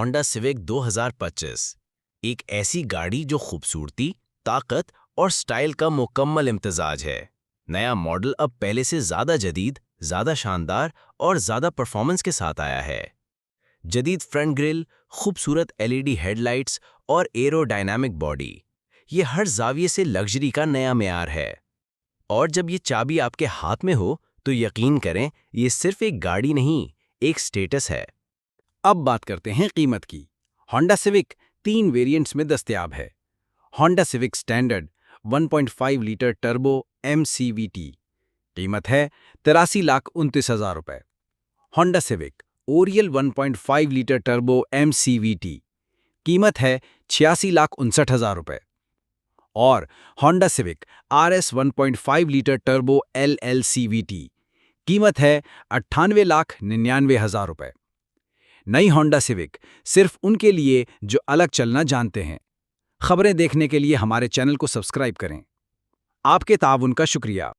Honda civic 2025, एक ऐसी गाड़ी जो खूबसूरती, ताकत और स्टाइल का मुकम्मल इम्तिजाज है। नया मॉडल अब पहले से ज़्यादा जदीद, ज़्यादा शानदार और ज़्यादा परफॉर्मेंस के साथ आया है। जदीद फ्रंट ग्रिल, खूबसूरत एलईडी हेडलाइट्स और एरोडायनामिक बॉडी, ये हर जाविये से लग्जरी का नया मेयार है। और जब ये चाबी आपके हाथ में हो, तो यकीन करें, ये सिर्फ एक गाड़ी नहीं, एक स्टेटस है। अब बात करते हैं कीमत की। होंडा सिविक 3 वेरिएंट्स में दस्तयाब है। Honda civic standard 1.5 litre turbo MCVT, कीमत है 83,29,000 रुपए। Honda civic Oryol 1.5 litre turbo MCVT, कीमत है 86,59,000 रुपए। और Honda civic RS 1.5 litre turbo LLCVT, कीमत है 98,99,000 रुपए। नई होंडा सिविक सिर्फ उनके लिए जो अलग चलना जानते हैं। खबरें देखने के लिए हमारे चैनल को सब्सक्राइब करें। आपके ताउन का शुक्रिया।